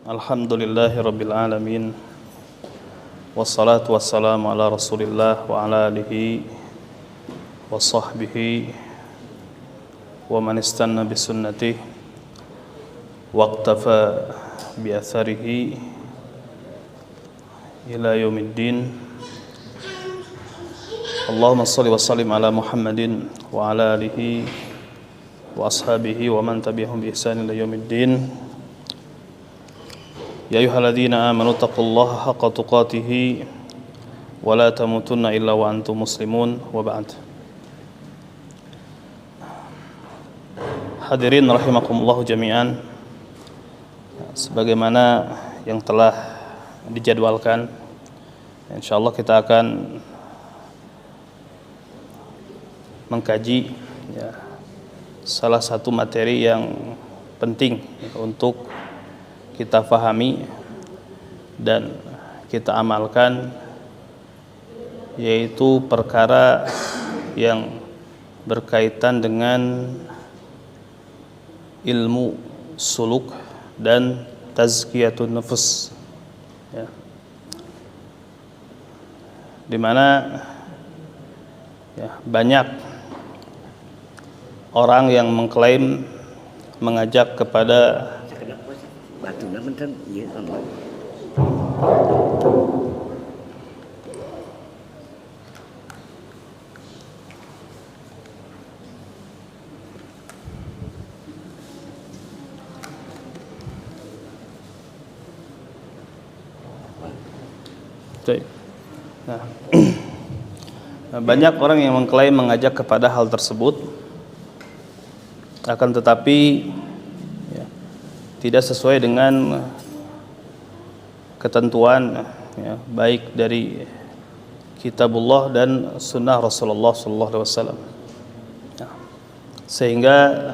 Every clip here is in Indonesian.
Alhamdulillahi Rabbil Alamin. Wassalatu wassalamu ala Rasulillah wa ala alihi wa sahbihi wa man istanna bisunnatihi waqtafa bi atharihi ila yaumiddin. Allahumma salli wa sallim ala Muhammadin wa ala alihi wa ashabihi wa man tabi'ahum bi ihsan ila yaumiddin. Ya ayyuhalladzina amanu taqullaha haqqa tuqatih wa la tamutunna illa wa antum muslimun wa ba'd. Hadirin rahimakumullah jami'an, sebagaimana yang telah dijadwalkan, insyaallah kita akan mengkaji salah satu materi yang penting untuk kita fahami dan kita amalkan, yaitu perkara yang berkaitan dengan ilmu suluk dan tazkiyatun nufus, di mana banyak orang yang mengklaim mengajak kepada banyak orang yang mengklaim mengajak kepada hal tersebut, akan tetapi tidak sesuai dengan ketentuan baik dari kitabullah dan sunnah Rasulullah SAW, sehingga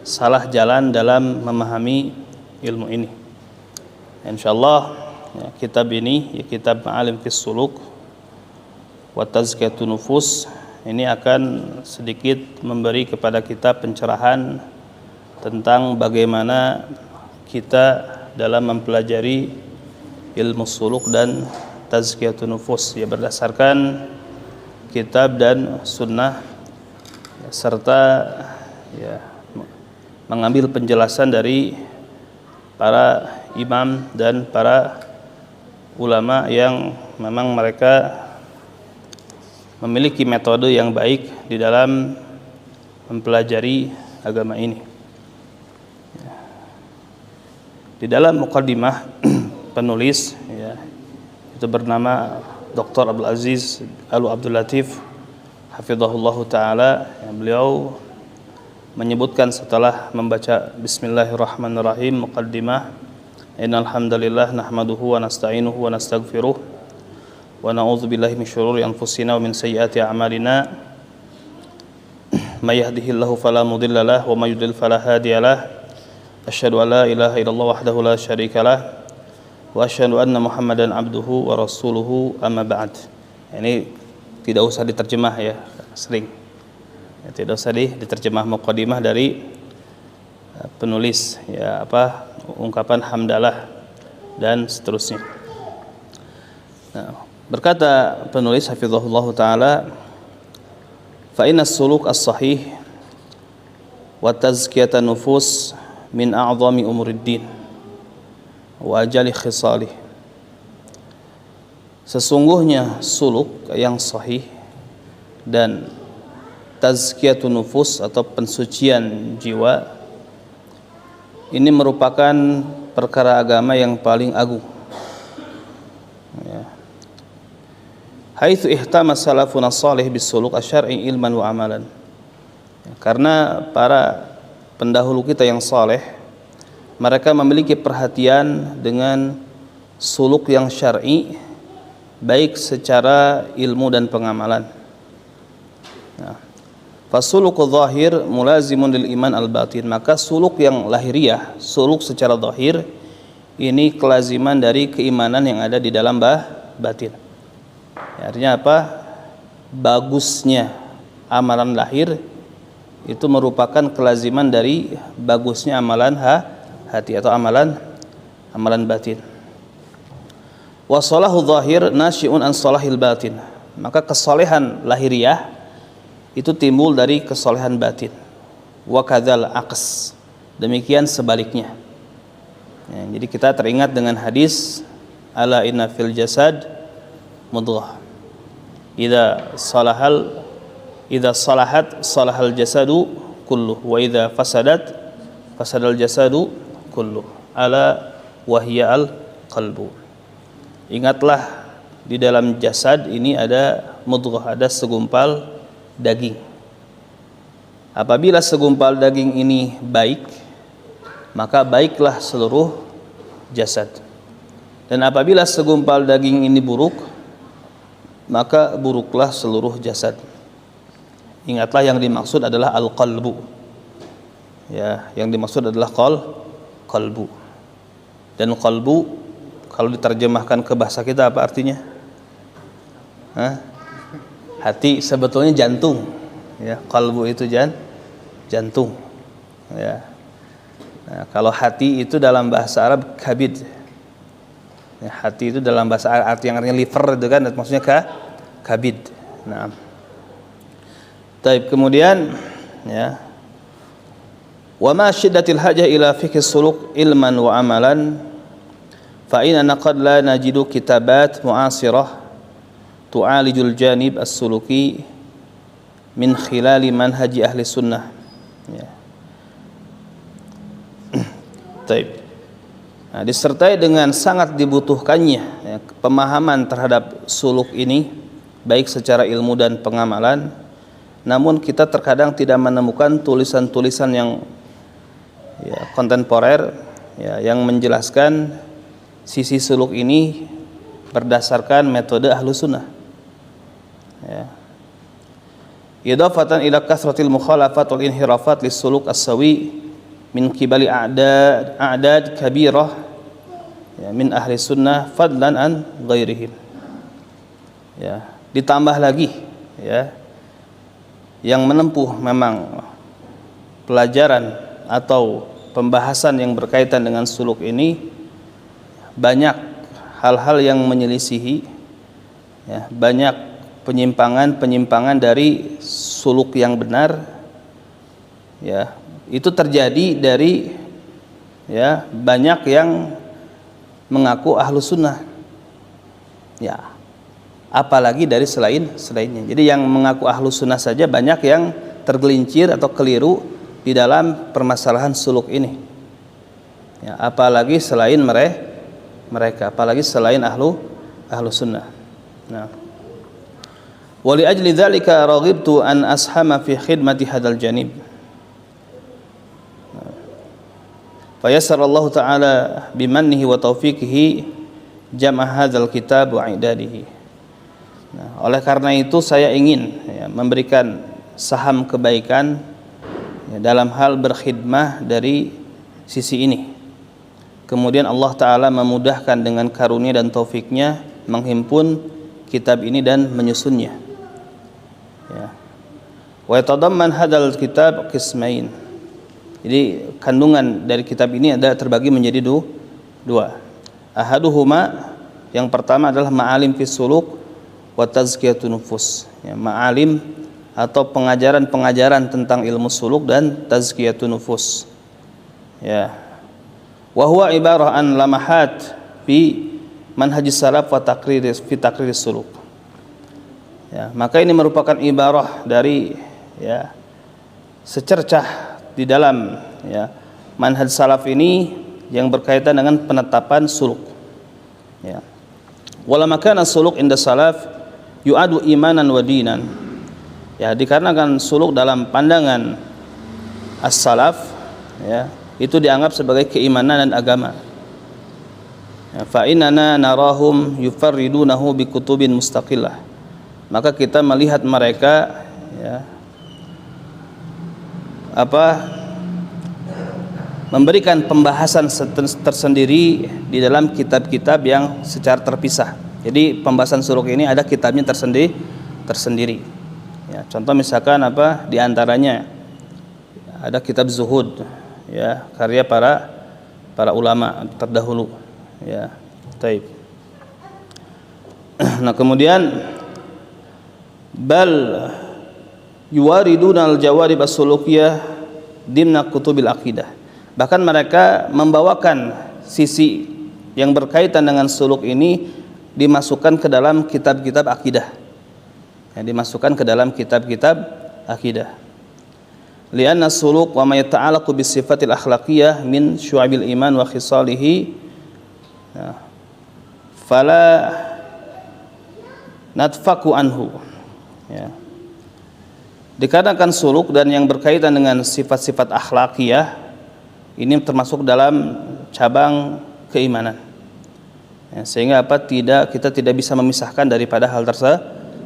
salah jalan dalam memahami ilmu ini. Insyaallah kitab ini, kitab Ma'alim fis Suluk wa Tazkiyatun Nufus, ini akan sedikit memberi kepada kita pencerahan tentang bagaimana kita dalam mempelajari ilmu suluk dan tazkiyatun nufus, berdasarkan kitab dan sunnah, serta mengambil penjelasan dari para imam dan para ulama yang memang mereka memiliki metode yang baik di dalam mempelajari agama ini. Di dalam muqaddimah penulis itu bernama Dr. Abdul Aziz Abdul Latif hafizahullah taala, beliau menyebutkan setelah membaca bismillahirrahmanirrahim muqaddimah, innal hamdalillah nahmaduhu wa nasta'inuhu wa nastaghfiruh wa na'udzubillahi min syururi anfusina wa min sayyiati a'malina may yahdihillahu fala mudilla lahu wa may yudlil fala hadiya lahu. Asyhadu an la ilaha illallah wahdahu la syarikalah wa asyhadu anna Muhammadan abduhu wa rasuluhu, amma ba'd. Ini tidak usah diterjemah sering. Tidak usah diterjemah muqaddimah dari penulis, ungkapan hamdalah dan seterusnya. Berkata penulis hafizahullah taala, fa inna suluk as-sahih wa tazkiyatan nufus min a'zami umuriddin wa ajali khisalih. Sesungguhnya suluk yang sahih dan tazkiyatun nufus atau pensucian jiwa ini merupakan perkara agama yang paling agung. Haitsu ihtama salafun as-salih bis-suluk asy-syar'i ilman wa amalan. Karena para pendahulu kita yang saleh, mereka memiliki perhatian dengan suluk yang syar'i, baik secara ilmu dan pengamalan. Fasulukul zahir mulazimun lil iman al-batin, maka suluk yang lahiriah, suluk secara zahir, ini kelaziman dari keimanan yang ada di dalam batin. Artinya apa? Bagusnya amalan lahir itu merupakan kelaziman dari bagusnya amalan hati atau amalan amalan batin. Wa shalahu zahir nasyi'un an salahil batin. Maka kesolehan lahiriah itu timbul dari kesolehan batin. Wa kadzal aqs. Demikian sebaliknya. Ya, jadi kita teringat dengan hadis ala inna fil jasad mudghah. Idza salahat salahal jasadu kulluh wa idza fasadat fasadal jasadu kulluh. Ala wahya al qalbu. Ingatlah di dalam jasad ini ada mudghah, ada segumpal daging. Apabila segumpal daging ini baik, maka baiklah seluruh jasad. Dan apabila segumpal daging ini buruk, maka buruklah seluruh jasad. Ingatlah yang dimaksud adalah al-qalbu. Ya, yang dimaksud adalah qalbu. Dan qalbu kalau diterjemahkan ke bahasa kita apa artinya? Hati, sebetulnya jantung. Ya, qalbu itu jantung. Ya. Nah, kalau hati itu dalam bahasa Arab kabid. Ya, hati itu dalam bahasa Arab yang artinya liver itu kan, maksudnya kabid. Nah. Taib, kemudian ya. Wa ma syiddatil hajah ila fiqh suluk ilman wa amalan fa inna qad la najidu kitabat mu'asirah tu'alijul janib as-suluki min khilali manhaji ahli sunnah. Ya. Taib. Nah, disertai dengan sangat dibutuhkannya ya, pemahaman terhadap suluk ini baik secara ilmu dan pengamalan. Namun kita terkadang tidak menemukan tulisan-tulisan yang ya, kontemporer ya, yang menjelaskan sisi suluk ini berdasarkan metode ahlu sunnah. Ya. Idafatan ila kasratil mukhalafat wal inhirafat lis suluk as-sawi min qibali a'dad kabirah ya, min ahli sunnah fadlan an ghairihim. Ya, ditambah lagi ya, yang menempuh memang pelajaran atau pembahasan yang berkaitan dengan suluk ini banyak hal-hal yang menyelisihi ya, banyak penyimpangan dari suluk yang benar ya, itu terjadi dari ya, banyak yang mengaku ahlu sunnah ya, apalagi dari selainnya. Jadi yang mengaku ahlu sunnah saja banyak yang tergelincir atau keliru di dalam permasalahan suluk ini ya, apalagi selain mereka, apalagi selain ahlu sunnah. Nah, wali ajli dzalika raghibtu an ashama fi khidmati hadzal janib. Fa yassarallahu ta'ala bimannihi wa taufiqihi jama' hadzal kitab wa i'dadihi. Nah, oleh karena itu saya ingin ya, memberikan saham kebaikan ya, dalam hal berkhidmah dari sisi ini. Kemudian Allah Ta'ala memudahkan dengan karunia dan taufiknya menghimpun kitab ini dan menyusunnya ya. Wa yatadamman hadzal kitab qismain. Jadi kandungan dari kitab ini ada terbagi menjadi dua. Ahaduhuma, yang pertama adalah ma'alim fis suluk wa tazkiyatun nufus ya, ma'alim atau pengajaran-pengajaran tentang ilmu suluk dan tazkiyatun nufus ya. Wa huwa ibarah an lamahat fi manhajis salaf wa taqriris fi taqriris suluk ya, maka ini merupakan ibarah dari ya, secercah di dalam ya, manhaj salaf ini yang berkaitan dengan penetapan suluk ya. Wala makana suluk inda salaf yu'adu imanan wa dinan ya, dikarenakan suluk dalam pandangan as-salaf ya, itu dianggap sebagai keimanan dan agama ya, fa innana narahum yufarridunahu bi kutubin mustaqillah, maka kita melihat mereka ya, memberikan pembahasan tersendiri di dalam kitab-kitab yang secara terpisah. Jadi pembahasan suluk ini ada kitabnya tersendiri ya, contoh misalkan di antaranya ada kitab zuhud ya, karya para ulama terdahulu Ya, taib. Nah, kemudian bal yuwariduna al-jawarib as-sulukiyah dimna kutubil aqidah. Bahkan mereka membawakan sisi yang berkaitan dengan suluk ini dimasukkan ke dalam kitab-kitab akidah. Ya, dimasukkan ke dalam kitab-kitab akidah. Lianna suluk wa ma yata'allaqu bis sifatil akhlaqiyah min syu'abil iman wa khisalihi, ya, fala natfaku anhu. Ya. Dikarenakan suluk dan yang berkaitan dengan sifat-sifat akhlakiyah ini termasuk dalam cabang keimanan. Ya, sehingga kita tidak bisa memisahkan daripada hal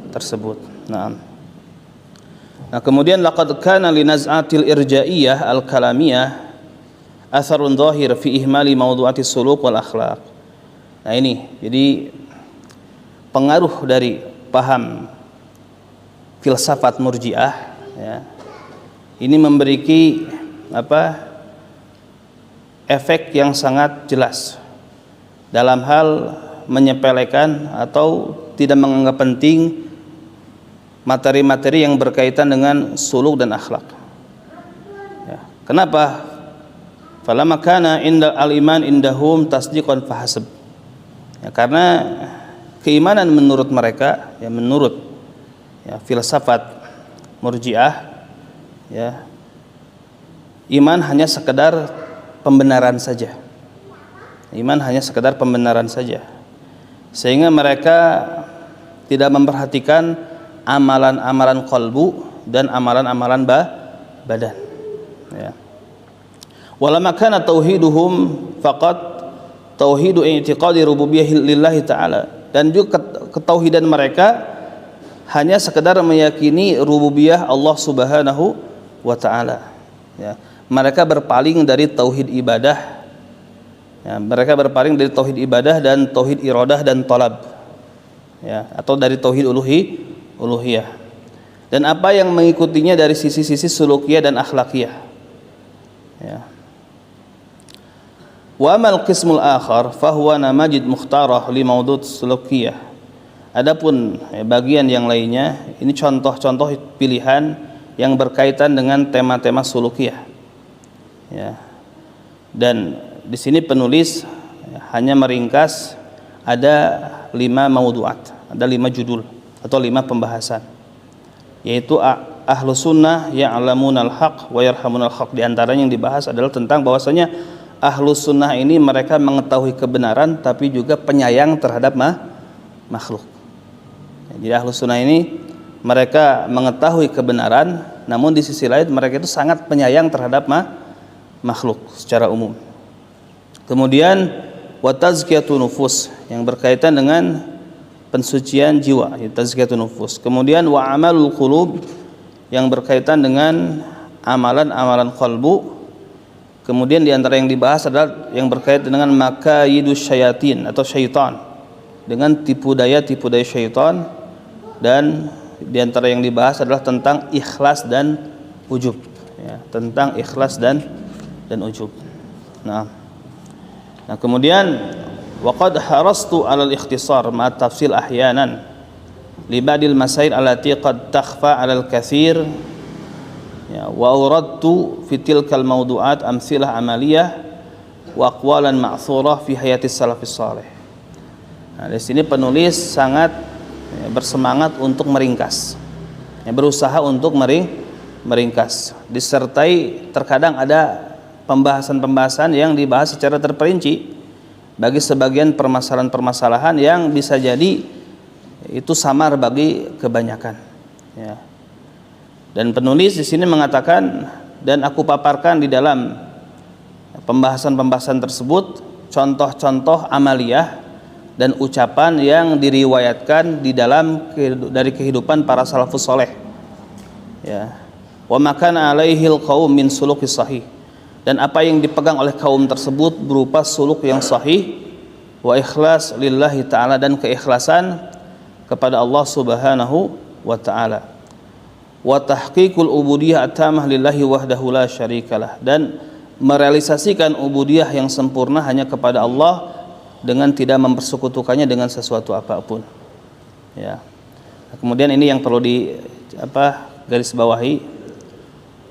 tersebut. Nah, kemudian laqad kana li naz'atil irja'iyah al-kalamiyah atharun dhahir fi ihmali mawdu'ati suluk wal akhlaq. Nah, ini jadi pengaruh dari paham filsafat murji'ah, ya, ini memiliki efek yang sangat jelas dalam hal menyepelekan atau tidak menganggap penting materi-materi yang berkaitan dengan suluk dan akhlak. Ya. Kenapa? Falamma kana inda al-iman indahum tasdiqan fahasab. Ya, karena keimanan menurut mereka, ya, menurut filsafat murji'ah, ya, iman hanya sekedar pembenaran saja. Iman hanya sekedar pembenaran saja. Sehingga mereka tidak memperhatikan amalan-amalan qalbu dan amalan-amalan badan. Ya. Walamma kana tauhiduhum faqat tauhidu i'tiqadi rububiyyah lillahi ta'ala, dan juga ketauhidan mereka hanya sekedar meyakini rububiyah Allah Subhanahu wa taala. Ya. Mereka berpaling dari tauhid ibadah. Ya, mereka berpaling dari tauhid ibadah dan tauhid iradah dan talab. Ya, atau dari tauhid uluhiyah. Dan apa yang mengikutinya dari sisi-sisi sulukiyah dan akhlakiyah. Ya. Wa amal qismul akhar fahuwa namajid mukhtarah li maudud sulukiyah. Adapun bagian yang lainnya, ini contoh-contoh pilihan yang berkaitan dengan tema-tema sulukiyah. Ya. Dan di sini penulis hanya meringkas ada 5 mauduat, ada 5 judul atau 5 pembahasan, yaitu ahlus sunnah ya'lamunal haq wa yarhamunal haq. Di antaranya yang dibahas adalah tentang bahwasanya ahlus sunnah ini mereka mengetahui kebenaran tapi juga penyayang terhadap makhluk. Jadi ahlus sunnah ini mereka mengetahui kebenaran, namun di sisi lain mereka itu sangat penyayang terhadap makhluk secara umum. Kemudian wa tazkiyatun nufus, yang berkaitan dengan pensucian jiwa, tazkiyatun nufus. Kemudian wa amalul qulub, yang berkaitan dengan amalan-amalan qalbu. Kemudian di antara yang dibahas adalah yang berkaitan dengan makayidus syayatin atau syaitan, dengan tipu daya syaitan. Dan di antara yang dibahas adalah tentang ikhlas dan ujub, ya, tentang ikhlas dan ujub. Nah, kemudian waqad harastu 'alal ikhtisar ma tafsil ahyanan li ba'dil masail allati qad takhfa 'alal katsir, ya, wa uradtu fi tilkal mawdu'at amsilah amaliyah wa aqwalan ma'thurah fi hayatis salafis salih. Nah, di sini penulis sangat bersemangat untuk meringkas, berusaha untuk meringkas, disertai terkadang ada pembahasan-pembahasan yang dibahas secara terperinci bagi sebagian permasalahan-permasalahan yang bisa jadi itu samar bagi kebanyakan. Ya. Dan penulis di sini mengatakan, dan aku paparkan di dalam pembahasan-pembahasan tersebut contoh-contoh amaliyah dan ucapan yang diriwayatkan dari kehidupan para salafus soleh. Ya. Wa makana alaihil qaum min sulukis sahih, dan apa yang dipegang oleh kaum tersebut berupa suluk yang sahih, wa ikhlas lillahi ta'ala, dan keikhlasan kepada Allah Subhanahu wa ta'ala, wa tahqiqul ubudiyah atamah lillahi wahdahu la syarikalah, dan merealisasikan ubudiyah yang sempurna hanya kepada Allah dengan tidak mempersekutukannya dengan sesuatu apapun. Ya. Nah, kemudian ini yang perlu garis bawahi,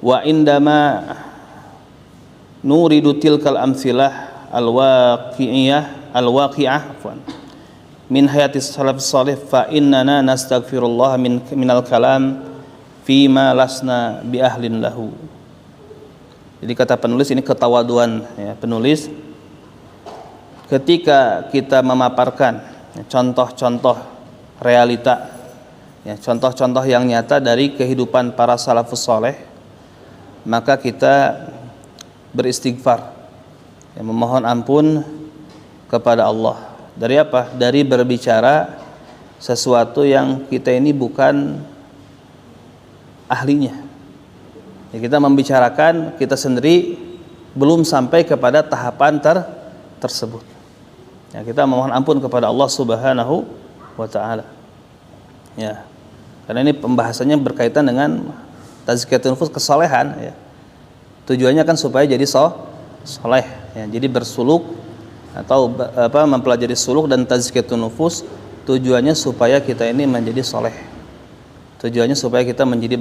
wa indama nuridu tilkal amsilah al-waqi'ah min hayatis salaf salih fa innana nastaghfirullah minal kalam fima lasna bi ahlin lahu. Jadi kata penulis ini ketawaduan ya, penulis ketika kita memaparkan contoh-contoh realita ya, contoh-contoh yang nyata dari kehidupan para salafus saleh, maka kita beristighfar ya, memohon ampun kepada Allah. Dari apa? Dari berbicara sesuatu yang kita ini bukan ahlinya. Ya, kita membicarakan kita sendiri belum sampai kepada tahapan tersebut. Ya, kita memohon ampun kepada Allah Subhanahu wa taala. Ya. Karena ini pembahasannya berkaitan dengan tazkiyatun nufus, kesalehan ya. Tujuannya kan supaya jadi saleh ya. Jadi bersuluk atau mempelajari suluk dan tazkiyatun nufus, tujuannya supaya kita ini menjadi saleh. Tujuannya supaya kita menjadi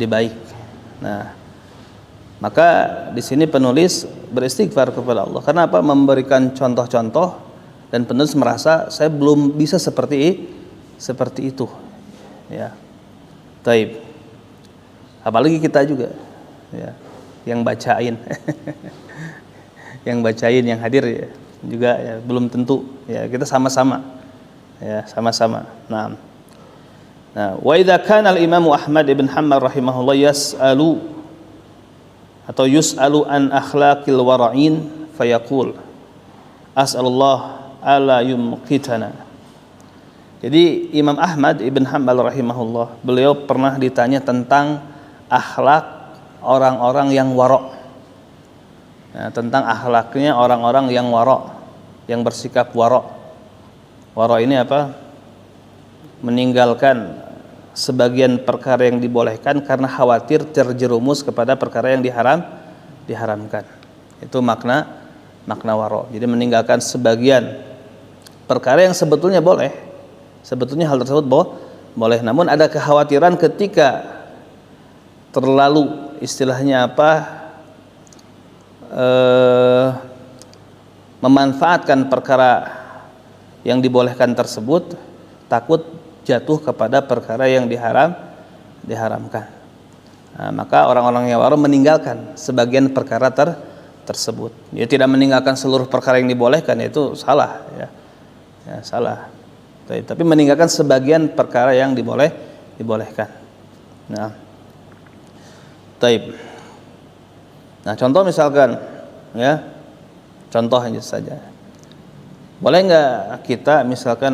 baik. Nah, maka di sini penulis beristighfar kepada Allah. Karena apa? Memberikan contoh-contoh dan penulis merasa saya belum bisa seperti itu. Ya. Taib. Apalagi kita juga ya, yang bacain. Yang bacain, yang hadir ya, juga ya, belum tentu ya, kita sama-sama ya, sama-sama. Nah, wa idza kana al-Imam Ahmad ibn Hanbal rahimahullah yus'alu an akhlaqil wara'in fayaqul as'alullah ala yumqitana. Jadi Imam Ahmad ibn Hanbal rahimahullah, beliau pernah ditanya tentang akhlak orang-orang yang wara'. Nah, tentang akhlaknya orang-orang yang wara', yang bersikap wara'. Wara' ini apa? Meninggalkan sebagian perkara yang dibolehkan karena khawatir terjerumus kepada perkara yang diharamkan. Itu makna wara'. Jadi meninggalkan sebagian perkara yang sebetulnya boleh. Sebetulnya hal tersebut boleh, namun ada kekhawatiran ketika terlalu istilahnya memanfaatkan perkara yang dibolehkan tersebut, takut jatuh kepada perkara yang diharamkan. Nah, maka orang-orang yang wara' meninggalkan sebagian perkara tersebut. Dia tidak meninggalkan seluruh perkara yang dibolehkan, itu salah ya. Ya, salah. Tapi meninggalkan sebagian perkara yang dibolehkan. Nah, taib. Nah, contoh misalkan ya, contoh saja. Boleh nggak kita misalkan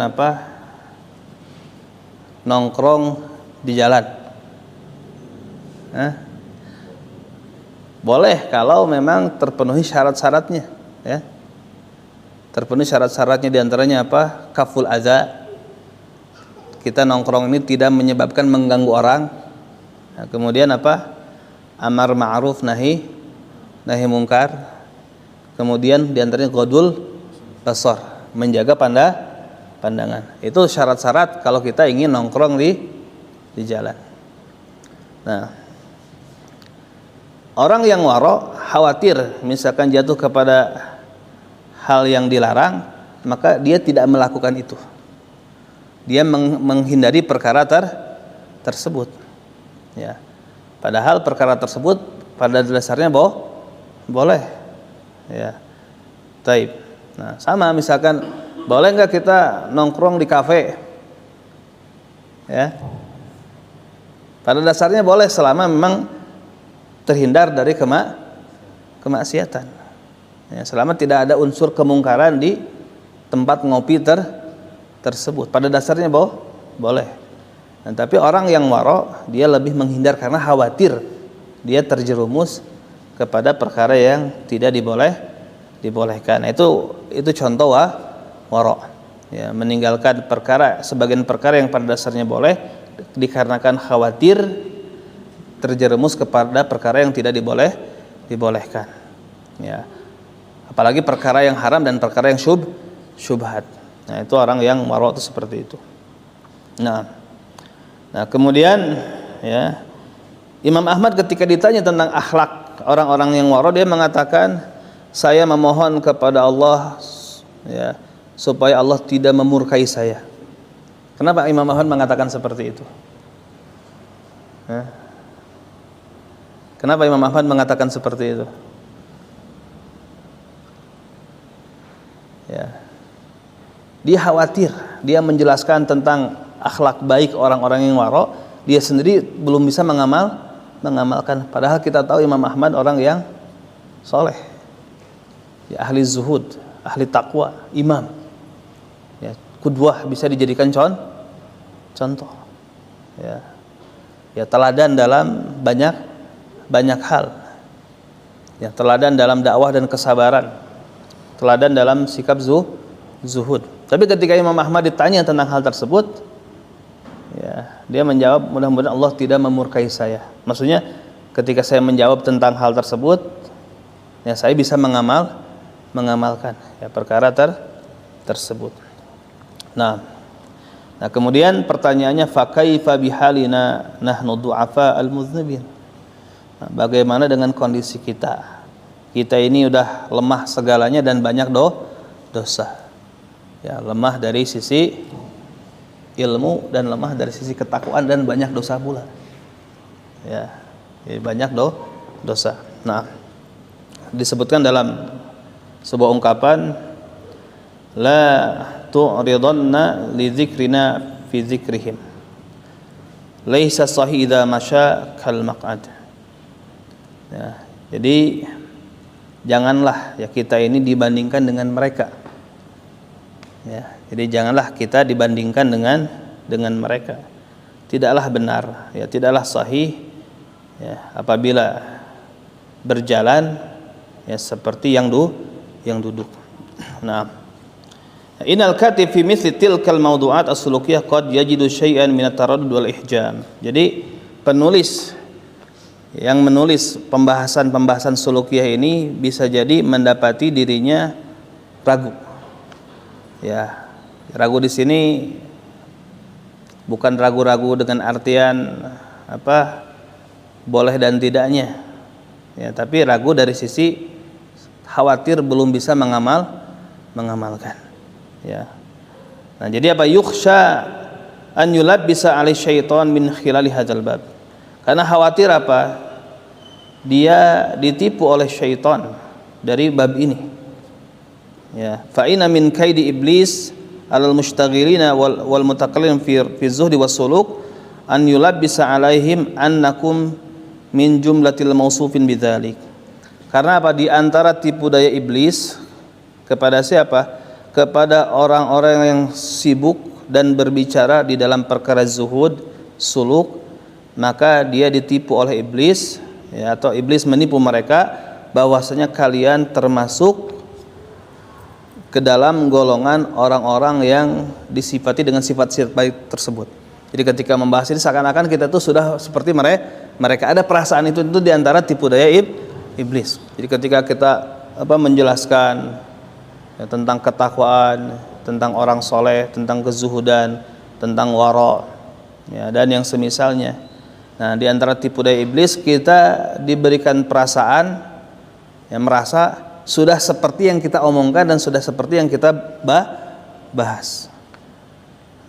nongkrong di jalan? Boleh kalau memang terpenuhi syarat-syaratnya ya. Terpenuhi syarat-syaratnya, diantaranya kaful adza. Kita nongkrong ini tidak menyebabkan mengganggu orang. Nah, kemudian amar ma'ruf nahi mungkar. Kemudian diantaranya qadul basar, menjaga pandangan. Itu syarat-syarat kalau kita ingin nongkrong di jalan. Nah, orang yang wara' khawatir misalkan jatuh kepada hal yang dilarang, maka dia tidak melakukan itu. Dia menghindari perkara tersebut. Ya. Padahal perkara tersebut pada dasarnya boleh. Ya. Taib. Nah, sama misalkan boleh nggak kita nongkrong di kafe? Ya. Pada dasarnya boleh selama memang terhindar dari kemaksiatan. Ya, selama tidak ada unsur kemungkaran di tempat ngopi tersebut. Pada dasarnya boleh. Nah, tapi orang yang wara' dia lebih menghindar karena khawatir dia terjerumus kepada perkara yang tidak dibolehkan. Nah, itu contoh wara'. Ya, meninggalkan sebagian perkara yang pada dasarnya boleh dikarenakan khawatir terjerumus kepada perkara yang tidak dibolehkan. Ya. apalagi perkara yang haram dan perkara yang syubhat. Nah, itu orang yang waro itu seperti itu. Nah kemudian ya, Imam Ahmad ketika ditanya tentang akhlak orang-orang yang waro, dia mengatakan, saya memohon kepada Allah ya, supaya Allah tidak memurkai saya. Kenapa Imam Ahmad mengatakan seperti itu? Kenapa Imam Ahmad mengatakan seperti itu? Ya. Dia khawatir, dia menjelaskan tentang akhlak baik orang-orang yang waro, dia sendiri belum bisa mengamalkan. Padahal kita tahu Imam Ahmad orang yang soleh, ya, ahli zuhud, ahli takwa, imam, ya, qudwah, bisa dijadikan contoh, ya, teladan dalam banyak hal, ya, teladan dalam dakwah dan kesabaran, teladan dalam sikap zuhud. Tapi ketika Imam Ahmad ditanya tentang hal tersebut, ya, dia menjawab, mudah-mudahan Allah tidak memurkai saya. Maksudnya ketika saya menjawab tentang hal tersebut, ya, saya bisa mengamalkan ya, perkara tersebut. Nah kemudian pertanyaannya, fa kaifa bihalina nahnu du'afa al-muznibin. Nah, bagaimana dengan kondisi kita? Kita ini udah lemah segalanya dan banyak dosa. Ya, lemah dari sisi ilmu dan lemah dari sisi ketakwaan dan banyak dosa pula. Ya, banyak dosa. Nah, disebutkan dalam sebuah ungkapan, la tu'ridanna li dzikrina fi dzikrihim. Laisa sahih idza masya kal maq'ad. Ya, jadi janganlah ya kita ini dibandingkan dengan mereka. Ya, jadi janganlah kita dibandingkan dengan mereka. Tidaklah benar, ya, tidaklah sahih ya, apabila berjalan ya seperti yang duduk. Nah, innal katib fi mithli tilkal mawdu'at as-sulukiyah qad yajidu syai'an min at-taraddud wal ihjam. Jadi penulis yang menulis pembahasan sulukiyah ini bisa jadi mendapati dirinya ragu. Ya, ragu di sini bukan ragu-ragu dengan artian apa boleh dan tidaknya, ya, tapi ragu dari sisi khawatir belum bisa mengamalkan. Ya. Nah, jadi apa, yukhsha an yulabbisa alai syaitan min khilali hadzal bab. Karena khawatir apa? Dia ditipu oleh syaitan dari bab ini. Ya, fa inna min kaidi iblis alal mushtaghilina wal mutakallim fi zuhdi was suluk an yulabbisa alaihim annakum min jumlatil mausufin bidzalik. Karena apa? Di antara tipu daya iblis kepada siapa? Kepada orang-orang yang sibuk dan berbicara di dalam perkara zuhud, suluk, maka dia ditipu oleh iblis, ya, atau iblis menipu mereka bahwasanya kalian termasuk ke dalam golongan orang-orang yang disifati dengan sifat-sifat baik tersebut. Jadi ketika membahas ini seakan-akan kita tuh sudah seperti mereka. Ada perasaan itu di antara tipu daya iblis. Jadi ketika kita menjelaskan ya, tentang ketakwaan, tentang orang soleh, tentang kezuhudan, tentang wara, ya, dan yang semisalnya. Nah, di antara tipu daya iblis kita diberikan perasaan yang merasa sudah seperti yang kita omongkan dan sudah seperti yang kita bahas.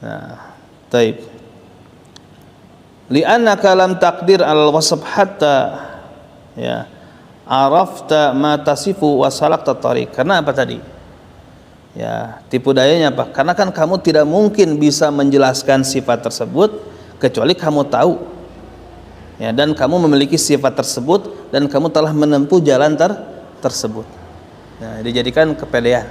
Nah, taib. Li'annaka lam taqdir al-wasf hatta ya arafta ma tasifu wa salakta tariq. Karena apa tadi? Ya, tipu dayanya apa? Karena kan kamu tidak mungkin bisa menjelaskan sifat tersebut kecuali kamu tahu. Ya, dan kamu memiliki sifat tersebut dan kamu telah menempuh jalan tersebut. Nah, dijadikan kepedean.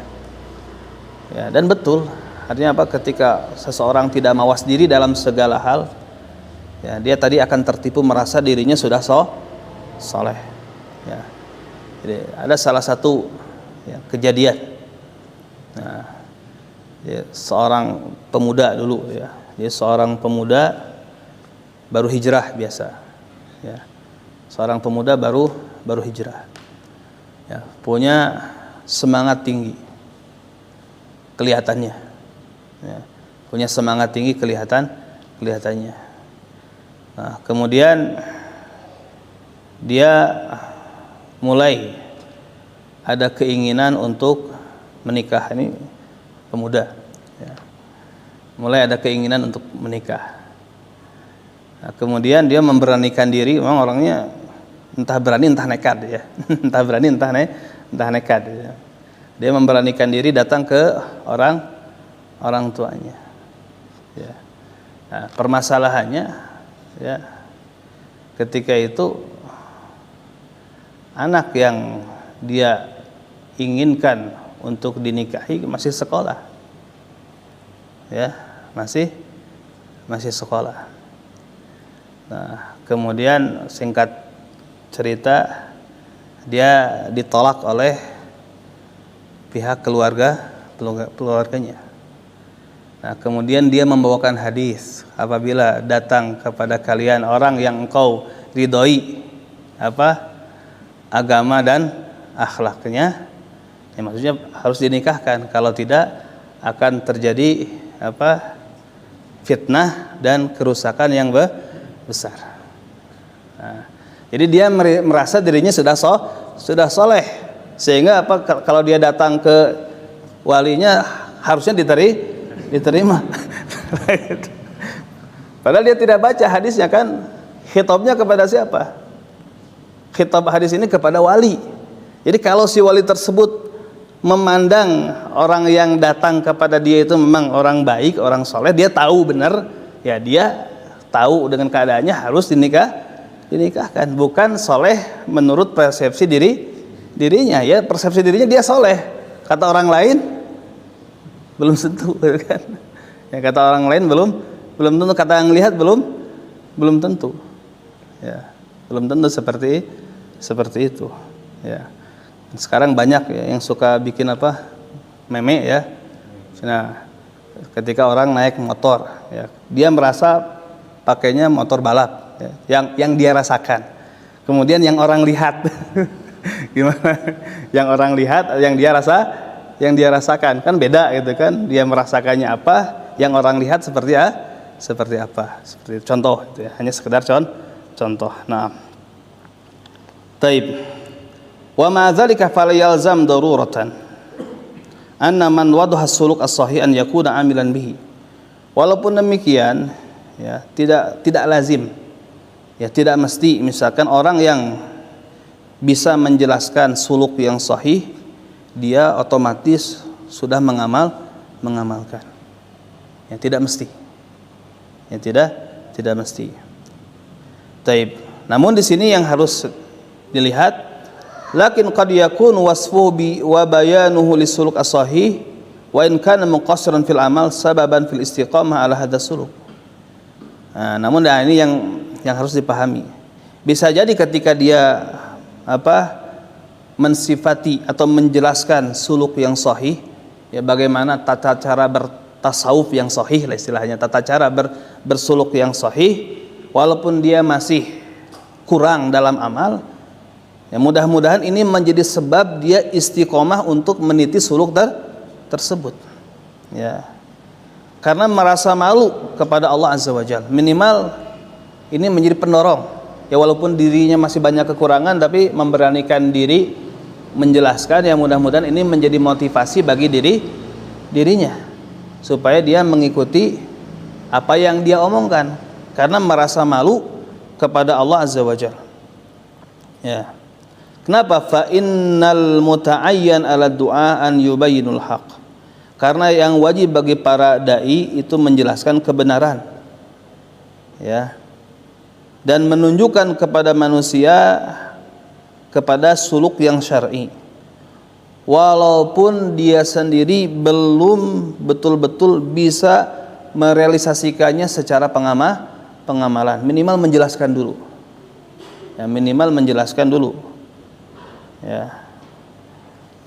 Ya, dan betul, artinya apa? Ketika seseorang tidak mawas diri dalam segala hal, ya, dia tadi akan tertipu merasa dirinya sudah soleh. Ya. Jadi ada salah satu ya, kejadian. Nah, ya, seorang pemuda dulu, ya, dia seorang pemuda baru hijrah biasa. Ya, seorang pemuda baru hijrah. Ya, punya semangat tinggi kelihatannya, ya, punya semangat tinggi kelihatannya. Nah, kemudian dia mulai ada keinginan untuk menikah. Ini pemuda, ya, mulai ada keinginan untuk menikah. Nah, kemudian dia memberanikan diri. Memang orangnya entah berani entah nekat, ya. Entah berani entah nekat, ya. Dia memberanikan diri datang ke orang tuanya, ya. Nah, permasalahannya, ya, ketika itu anak yang dia inginkan untuk dinikahi masih sekolah, ya, masih sekolah. Nah, kemudian singkat cerita, dia ditolak oleh pihak keluarganya. Nah, kemudian dia membawakan hadis, apabila datang kepada kalian orang yang engkau ridhoi agama dan akhlaknya, ya, maksudnya harus dinikahkan. Kalau tidak akan terjadi fitnah dan kerusakan yang besar. Nah, jadi dia merasa dirinya sudah soleh, sehingga kalau dia datang ke walinya harusnya diterima. Padahal dia tidak baca hadisnya, kan khitabnya kepada siapa? Khitab hadis ini kepada wali. Jadi kalau si wali tersebut memandang orang yang datang kepada dia itu memang orang baik, orang soleh, dia tahu benar, ya dia tahu dengan keadaannya harus dinikahkan. Bukan soleh menurut persepsi dirinya, ya, persepsi dirinya dia soleh, kata orang lain belum tentu, kan? Ya, kata orang lain belum tentu, kata yang lihat belum tentu, ya, belum tentu seperti itu, ya. Sekarang banyak, ya, yang suka bikin meme, ya. Nah, ketika orang naik motor, ya, dia merasa pakainya motor balap, ya, yang dia rasakan. Kemudian yang orang lihat gimana? Yang orang lihat, yang dia rasakan kan beda, gitu kan? Dia merasakannya apa, yang orang lihat seperti apa? Seperti contoh, gitu ya. Hanya sekedar contoh. Nah, taib. Wa ma dzalika falyalzam daruratan anna man wadaha suluk as-sahih an yakuna amilan bihi. Walaupun demikian, ya, tidak lazim, ya, tidak mesti misalkan orang yang bisa menjelaskan suluk yang sahih dia otomatis sudah mengamalkan. Ya, tidak mesti. Ya, tidak mesti. Taib. Namun di sini yang harus dilihat, lakin qad yakun wasfuhu bi wa bayanuhu lisuluk as-sahih wa in kana muqassiran fil amal sababan fil istiqamah ala hadha suluk. Nah, namun ini yang harus dipahami. Bisa jadi ketika dia mensifati atau menjelaskan suluk yang sahih, ya, bagaimana tata cara bertasawuf yang sahih lah istilahnya, tata cara bersuluk yang sahih, walaupun dia masih kurang dalam amal, ya, mudah-mudahan ini menjadi sebab dia istiqomah untuk meniti suluk tersebut, ya. Karena merasa malu kepada Allah Azza wa Jalla, minimal ini menjadi pendorong, ya, walaupun dirinya masih banyak kekurangan tapi memberanikan diri menjelaskan, ya, mudah-mudahan ini menjadi motivasi bagi dirinya supaya dia mengikuti apa yang dia omongkan karena merasa malu kepada Allah Azza wa Jalla, ya. Kenapa? Fa innal muta'ayyan 'ala du'a an yubayyinul haqq. Karena yang wajib bagi para dai itu menjelaskan kebenaran, ya, dan menunjukkan kepada manusia kepada suluk yang syar'i, walaupun dia sendiri belum betul-betul bisa merealisasikannya secara pengamalan. Minimal menjelaskan dulu, ya, minimal menjelaskan dulu, ya.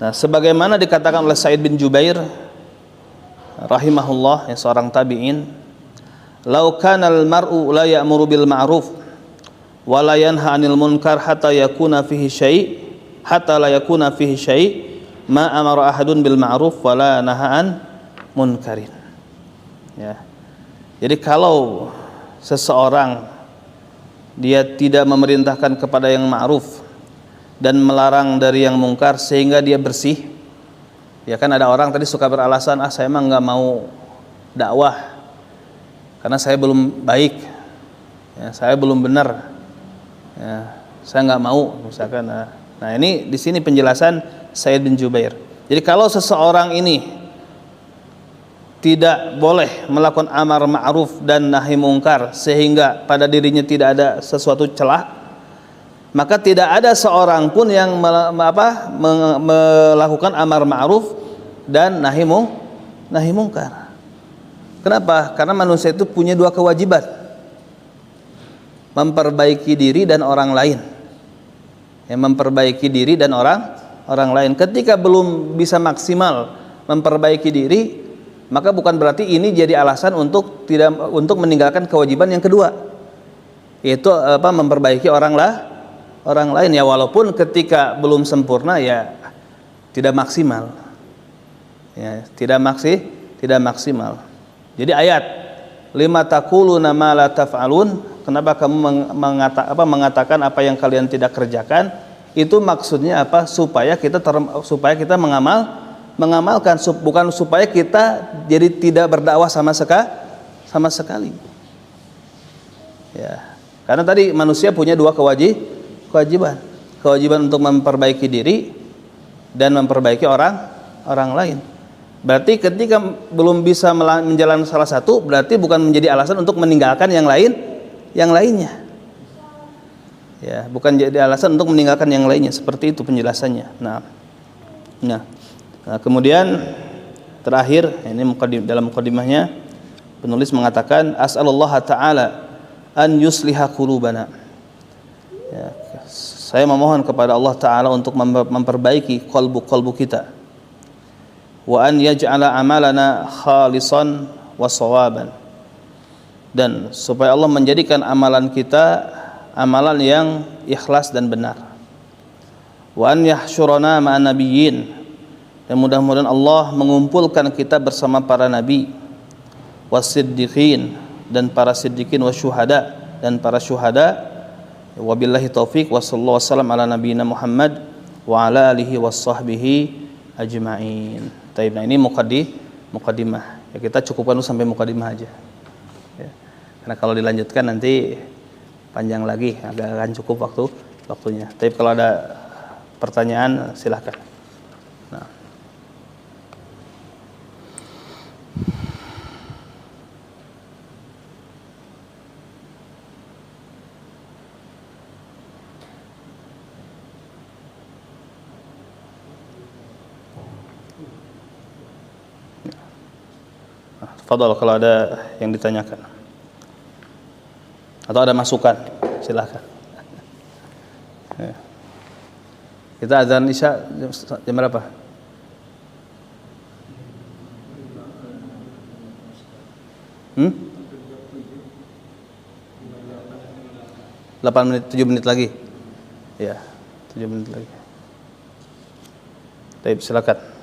Nah, sebagaimana dikatakan oleh Sa'id bin Jubair rahimahullah, yang seorang tabi'in, "Lau kana al-mar'u la ya'muru bil ma'ruf wa la yanha 'anil munkar hatta yakuna fihi syai' hatta la yakuna fihi syai' ma amara ahadun bil ma'ruf wala nahaan munkarin. Ya. Jadi kalau seseorang dia tidak memerintahkan kepada yang ma'ruf dan melarang dari yang mungkar sehingga dia bersih, ya kan ada orang tadi suka beralasan, saya emang nggak mau dakwah karena saya belum baik, ya, saya belum benar, ya, saya nggak mau misalkan. Nah ini di sini penjelasan Said bin Jubair. Jadi kalau seseorang ini tidak boleh melakukan amar ma'ruf dan nahi mungkar sehingga pada dirinya tidak ada sesuatu celah, maka tidak ada seorang pun yang melakukan amar ma'ruf dan nahi mungkar. Kenapa? Karena manusia itu punya dua kewajiban, memperbaiki diri dan orang lain. Memperbaiki diri dan orang lain. Ketika belum bisa maksimal memperbaiki diri, maka bukan berarti ini jadi alasan untuk meninggalkan kewajiban yang kedua, yaitu memperbaiki orang lain, ya, walaupun ketika belum sempurna ya tidak maksimal, ya, tidak maksimal. Jadi ayat lima taquluna ma la taf'alun, kenapa kamu mengatakan apa yang kalian tidak kerjakan, itu maksudnya apa? Supaya kita mengamalkan, bukan supaya kita jadi tidak berdakwah sama sekali. Ya, karena tadi manusia punya dua kewajiban untuk memperbaiki diri dan memperbaiki orang lain. Berarti ketika belum bisa menjalankan salah satu, berarti bukan menjadi alasan untuk meninggalkan yang lainnya. Ya, bukan jadi alasan untuk meninggalkan yang lainnya. Seperti itu penjelasannya. Nah, kemudian terakhir ini dalam mukadimahnya penulis mengatakan as'alullah ta'ala an yusliha qulubana. Ya, saya memohon kepada Allah Ta'ala untuk memperbaiki kalbu kita, wa an yaj'ala amalana khalisan wa shawaban, dan supaya Allah menjadikan amalan kita amalan yang ikhlas dan benar, wa an yahsyurana ma'an nabiyyin, dan mudah-mudahan Allah mengumpulkan kita bersama para nabi, wasiddiqin, dan para siddiqin, wasyuhada, dan para syuhada. Wabillahi taufik, wa sallallahu wasallam ala nabiyina Muhammad wa ala alihi wassahbihi ajma'in. Nah ini mukadimah. Ya, kita cukupkan sampai mukadimah aja. Ya. Karena kalau dilanjutkan nanti panjang lagi, agak akan cukup waktunya. Tapi kalau ada pertanyaan silahkan. Nah. Fadhal, kalau ada yang ditanyakan atau ada masukan silahkan. Ya. Kita azan isya jam berapa? Hmm? 8 menit, 7 menit lagi. Ya, 7 menit lagi. Baik, silakan.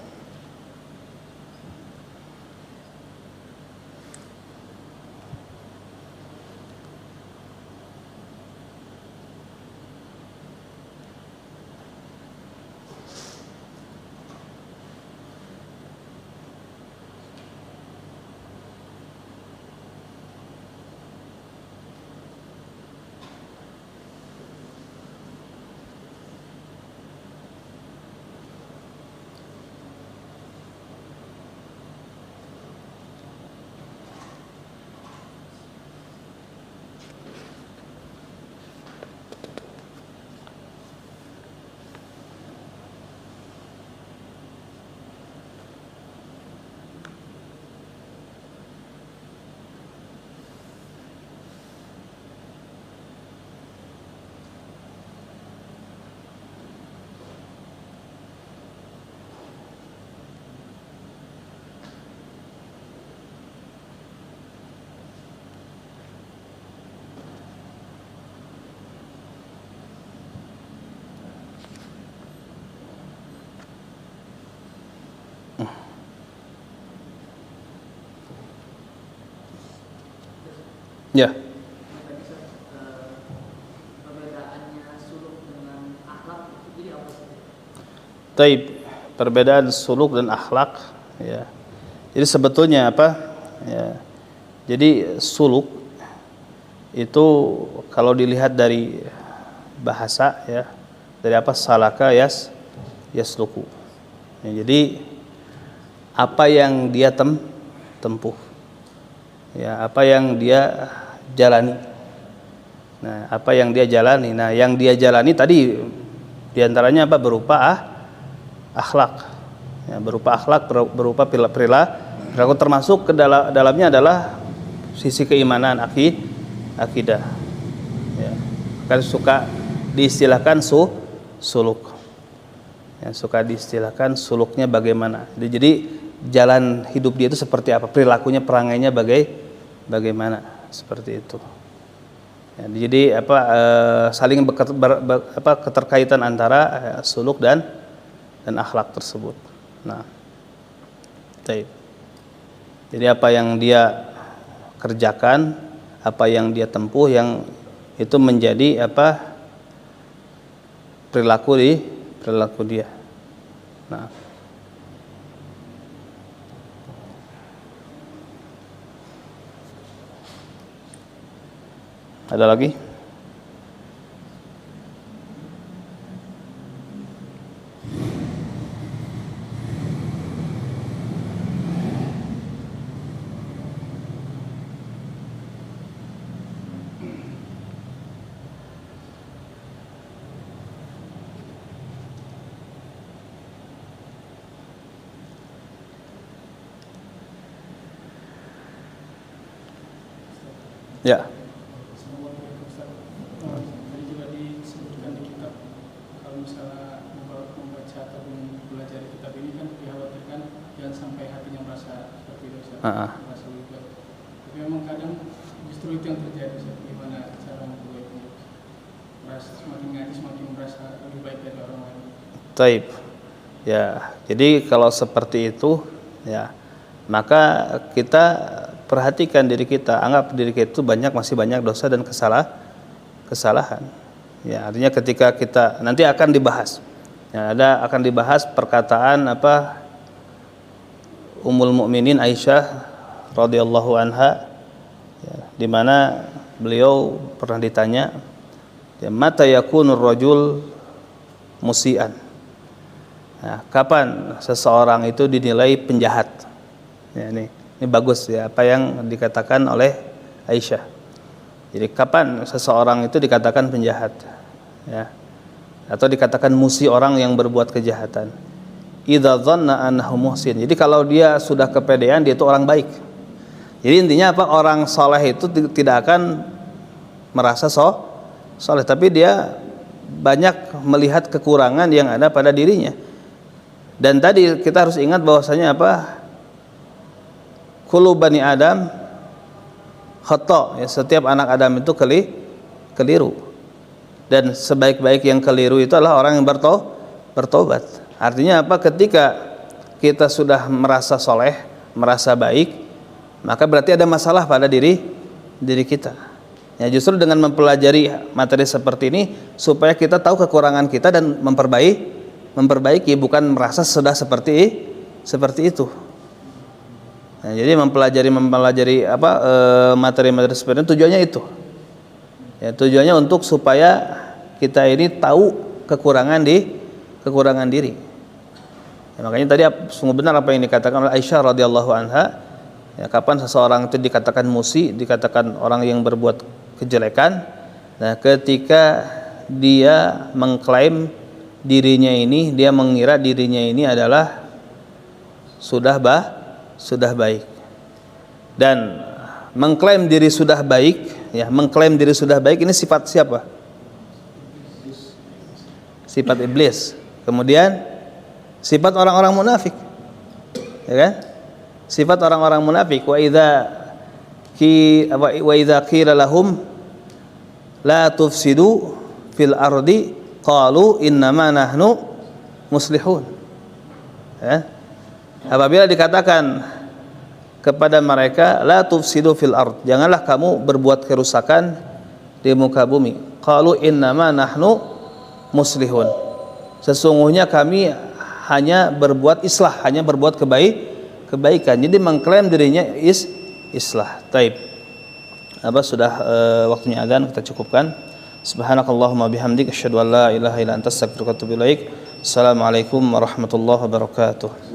Ya. Perbedaannya suluk dengan akhlak itu jadi apa sih? Taib, perbedaan suluk dan akhlak, ya. Jadi sebetulnya apa? Ya. Jadi suluk itu kalau dilihat dari bahasa, ya, dari apa, salaka yasluku. Ya, jadi apa yang dia tempuh, ya, apa yang dia jalani. Nah, apa yang dia jalani. Nah, yang dia jalani tadi diantaranya apa? Berupa akhlak, ya, berupa akhlak, berupa perilaku, termasuk ke dalamnya adalah sisi keimanan, akidah, ya. Kan suka diistilahkan suluk, ya, suka diistilahkan suluknya bagaimana. Jadi jalan hidup dia itu seperti apa, perilakunya, perangainya bagaimana, seperti itu. Ya, jadi apa, saling keterkaitan antara suluk dan akhlak tersebut. Nah, baik. Jadi apa yang dia kerjakan, apa yang dia tempuh, yang itu menjadi apa, perilaku dia. Nah, ada lagi? Ya. Tadi juga disebutkan di kitab, kalau misalnya membaca atau mempelajari kitab ini kan dikhawatirkan jangan sampai hatinya merasa seperti itu, merasa juga. Tapi memang kadang justru itu yang terjadi. Bagaimana cara membuatnya merasa semakin ngaji semakin merasa lebih baik dari orang lain. Taib. Ya, jadi kalau seperti itu, ya, maka kita perhatikan diri kita, anggap diri kita itu masih banyak dosa dan kesalahan. Ya, artinya ketika kita nanti akan dibahas, ya, akan dibahas perkataan apa Ummul Mukminin Aisyah radhiyallahu anha, ya, di mana beliau pernah ditanya, ya, mata yakunur rajul musian. Nah, kapan seseorang itu dinilai penjahat? Ya, ini bagus, ya, apa yang dikatakan oleh Aisyah. Jadi kapan seseorang itu dikatakan penjahat, ya, atau dikatakan musi, orang yang berbuat kejahatan? Idza dhanna annahu muhsin. Jadi kalau dia sudah kepedean dia itu orang baik. Jadi intinya apa? Orang soleh itu tidak akan merasa soleh, tapi dia banyak melihat kekurangan yang ada pada dirinya. Dan tadi kita harus ingat bahwasanya apa? Kullu bani Adam khata', ya, setiap anak Adam itu keliru. Dan sebaik-baik yang keliru itu adalah orang yang bertobat. Artinya apa? Ketika kita sudah merasa soleh, merasa baik, maka berarti ada masalah pada diri kita. Ya, justru dengan mempelajari materi seperti ini supaya kita tahu kekurangan kita dan memperbaiki, bukan merasa sudah seperti itu. Nah, jadi mempelajari apa materi-materi seperti itu, tujuannya itu. Ya, tujuannya untuk supaya kita ini tahu kekurangan diri. Ya, makanya tadi sungguh benar apa yang dikatakan oleh Aisyah radhiyallahu anha. Ya, kapan seseorang itu dikatakan musi, dikatakan orang yang berbuat kejelekan, nah, ketika dia mengklaim dirinya ini, dia mengira dirinya ini adalah sudah baik. Dan mengklaim diri sudah baik, ya, mengklaim diri sudah baik ini sifat siapa? Sifat iblis. Kemudian sifat orang-orang munafik, ya kan? Sifat orang-orang munafik. Wa idza qila lahum la tufsidu fil ardi qalu innama nahnu muslihun. Ya. Apabila dikatakan kepada mereka, la tufsidu fil ard, janganlah kamu berbuat kerusakan di muka bumi. Qalu innama nahnu muslihun, sesungguhnya kami hanya berbuat islah, hanya berbuat kebaikan. Jadi mengklaim dirinya islah. Taib. Sudah waktunya azan, kita cukupkan. Subhanakallahumma bihamdik asyhadu an la ilaha illa anta astaghfiruka wa atubu ilaik. Assalamualaikum warahmatullahi wabarakatuh.